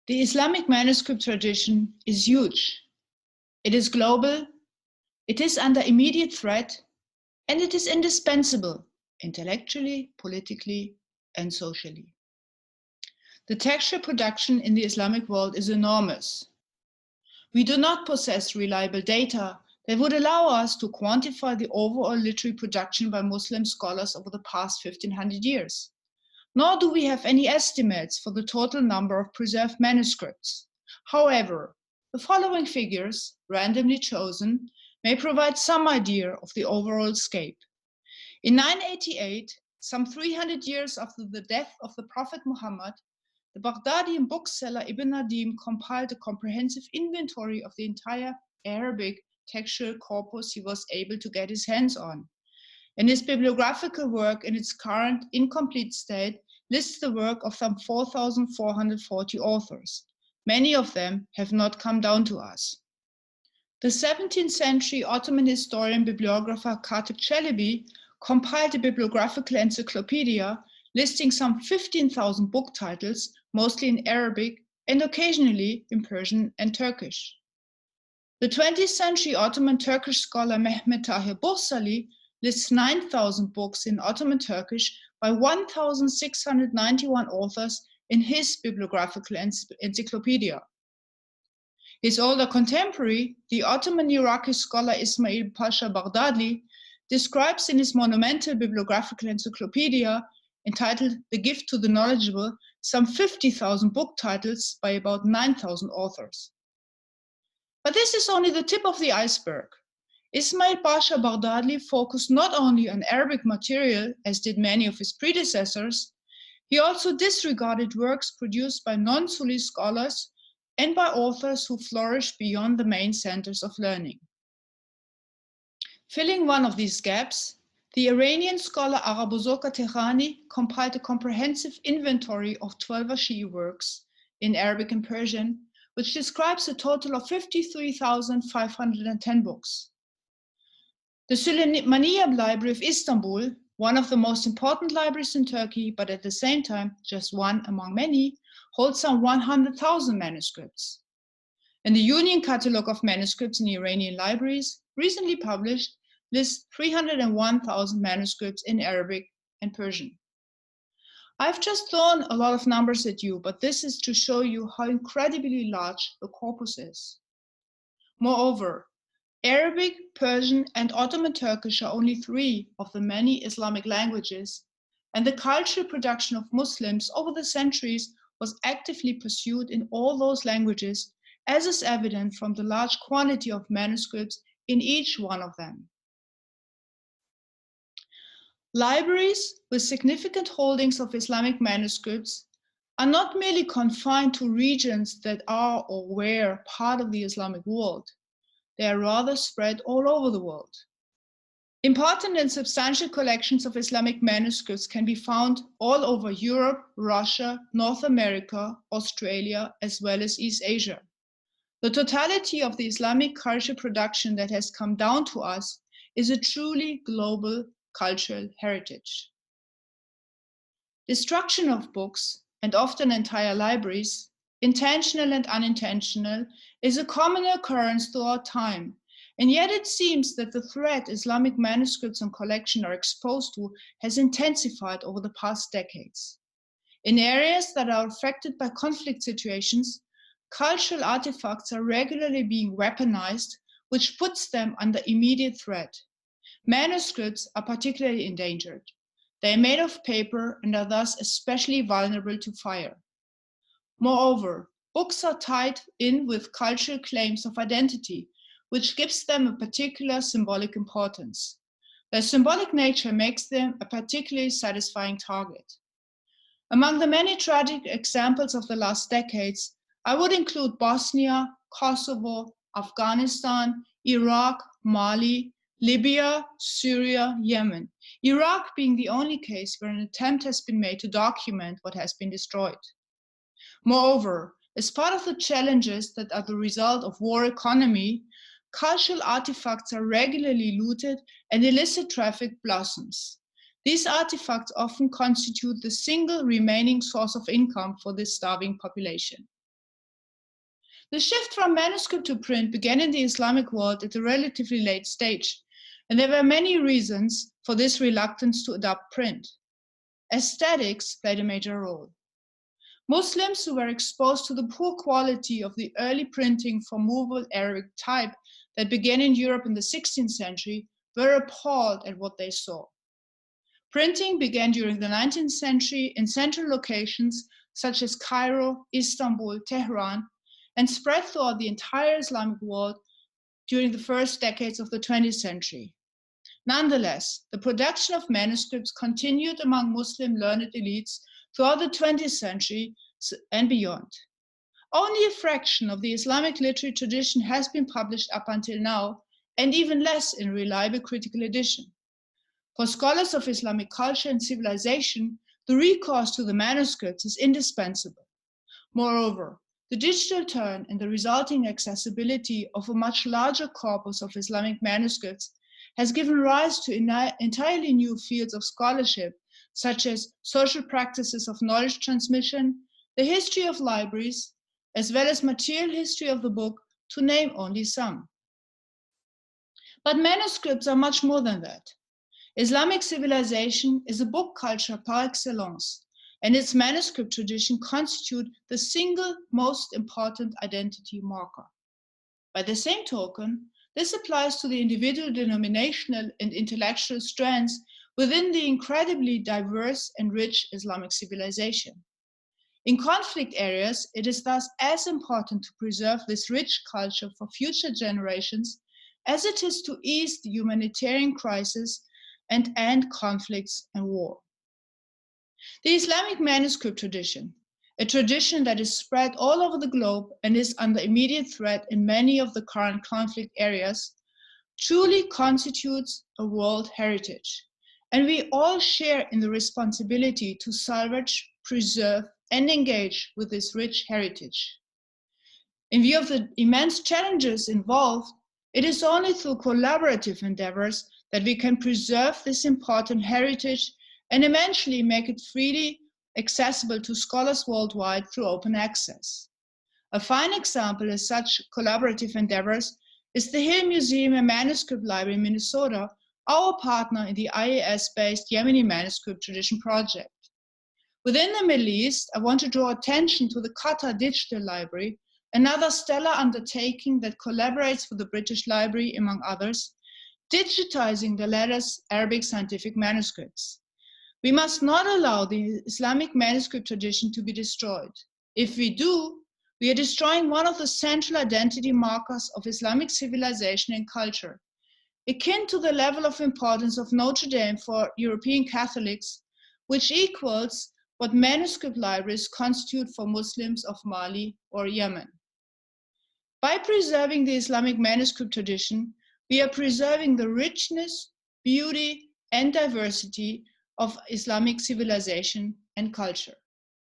The Islamic manuscript tradition is huge. It is global, it is under immediate threat, and it is indispensable intellectually, politically, and socially. The textual production in the Islamic world is enormous. We do not possess reliable data that would allow us to quantify the overall literary production by Muslim scholars over the past 1500 years. Nor do we have any estimates for the total number of preserved manuscripts. However, the following figures, randomly chosen, may provide some idea of the overall scope. In 988, some 300 years after the death of the Prophet Muhammad, the Baghdadi bookseller Ibn Nadim compiled a comprehensive inventory of the entire Arabic textual corpus he was able to get his hands on. And his bibliographical work, in its current incomplete state, lists the work of some 4,440 authors. Many of them have not come down to us. The 17th century Ottoman historian bibliographer Catalogue Çelebi compiled a bibliographical encyclopedia listing some 15,000 book titles, mostly in Arabic and occasionally in Persian and Turkish. The 20th century Ottoman Turkish scholar Mehmet Tahir Bursali lists 9,000 books in Ottoman Turkish by 1,691 authors in his bibliographical encyclopedia. His older contemporary, the Ottoman Iraqi scholar Ismail Pasha Baghdadi, describes in his monumental bibliographical encyclopedia entitled The Gift to the Knowledgeable some 50,000 book titles by about 9,000 authors. But this is only the tip of the iceberg. Ismail Pasha Baghdadi focused not only on Arabic material, as did many of his predecessors, he also disregarded works produced by non-Sunni scholars and by authors who flourished beyond the main centers of learning. Filling one of these gaps, the Iranian scholar Arabuzoka Tehrani compiled a comprehensive inventory of 12 Shi'i works in Arabic and Persian, which describes a total of 53,510 books. The Suleymaniye Library of Istanbul, one of the most important libraries in Turkey, but at the same time just one among many, holds some 100,000 manuscripts. And the Union Catalogue of Manuscripts in Iranian libraries, recently published, lists 301,000 manuscripts in Arabic and Persian. I've just thrown a lot of numbers at you, but this is to show you how incredibly large the corpus is. Moreover, Arabic, Persian, and Ottoman Turkish are only 3 of the many Islamic languages, and the cultural production of Muslims over the centuries was actively pursued in all those languages, as is evident from the large quantity of manuscripts in each one of them. Libraries with significant holdings of Islamic manuscripts are not merely confined to regions that are or were part of the Islamic world. They are rather spread all over the world. Important and substantial collections of Islamic manuscripts can be found all over Europe, Russia, North America, Australia, as well as East Asia. The totality of the Islamic cultural production that has come down to us is a truly global cultural heritage. Destruction of books, and often entire libraries, intentional and unintentional, is a common occurrence throughout time, and yet it seems that the threat Islamic manuscripts and collections are exposed to has intensified over the past decades. In areas that are affected by conflict situations, cultural artifacts are regularly being weaponized, which puts them under immediate threat. Manuscripts are particularly endangered. They are made of paper and are thus especially vulnerable to fire. Moreover, books are tied in with cultural claims of identity, which gives them a particular symbolic importance. Their symbolic nature makes them a particularly satisfying target. Among the many tragic examples of the last decades, I would include Bosnia, Kosovo, Afghanistan, Iraq, Mali, Libya, Syria, Yemen. Iraq being the only case where an attempt has been made to document what has been destroyed. Moreover, as part of the challenges that are the result of war economy, cultural artifacts are regularly looted and illicit traffic blossoms. These artifacts often constitute the single remaining source of income for this starving population. The shift from manuscript to print began in the Islamic world at a relatively late stage, and there were many reasons for this reluctance to adopt print. Aesthetics played a major role. Muslims who were exposed to the poor quality of the early printing from movable Arabic type that began in Europe in the 16th century were appalled at what they saw. Printing began during the 19th century in central locations such as Cairo, Istanbul, Tehran, and spread throughout the entire Islamic world during the first decades of the 20th century. Nonetheless, the production of manuscripts continued among Muslim learned elites throughout the 20th century and beyond. Only a fraction of the Islamic literary tradition has been published up until now, and even less in reliable critical edition. For scholars of Islamic culture and civilization, the recourse to the manuscripts is indispensable. Moreover, the digital turn and the resulting accessibility of a much larger corpus of Islamic manuscripts has given rise to entirely new fields of scholarship, such as social practices of knowledge transmission, the history of libraries, as well as material history of the book, to name only some. But manuscripts are much more than that. Islamic civilization is a book culture par excellence, and its manuscript tradition constitute the single most important identity marker. By the same token, this applies to the individual denominational and intellectual strands within the incredibly diverse and rich Islamic civilization. In conflict areas, it is thus as important to preserve this rich culture for future generations as it is to ease the humanitarian crisis and end conflicts and war. The Islamic manuscript tradition, a tradition that is spread all over the globe and is under immediate threat in many of the current conflict areas, truly constitutes a world heritage, and we all share in the responsibility to salvage, preserve, and engage with this rich heritage. In view of the immense challenges involved, it is only through collaborative endeavors that we can preserve this important heritage and eventually make it freely accessible to scholars worldwide through open access. A fine example of such collaborative endeavors is the Hill Museum and Manuscript Library in Minnesota, our partner in the IAS-based Yemeni Manuscript Tradition Project. Within the Middle East, I want to draw attention to the Qatar Digital Library, another stellar undertaking that collaborates with the British Library, among others, digitizing the latest Arabic scientific manuscripts. We must not allow the Islamic manuscript tradition to be destroyed. If we do, we are destroying one of the central identity markers of Islamic civilization and culture, akin to the level of importance of Notre Dame for European Catholics, which equals what manuscript libraries constitute for Muslims of Mali or Yemen. By preserving the Islamic manuscript tradition, we are preserving the richness, beauty, and diversity of Islamic civilization and culture.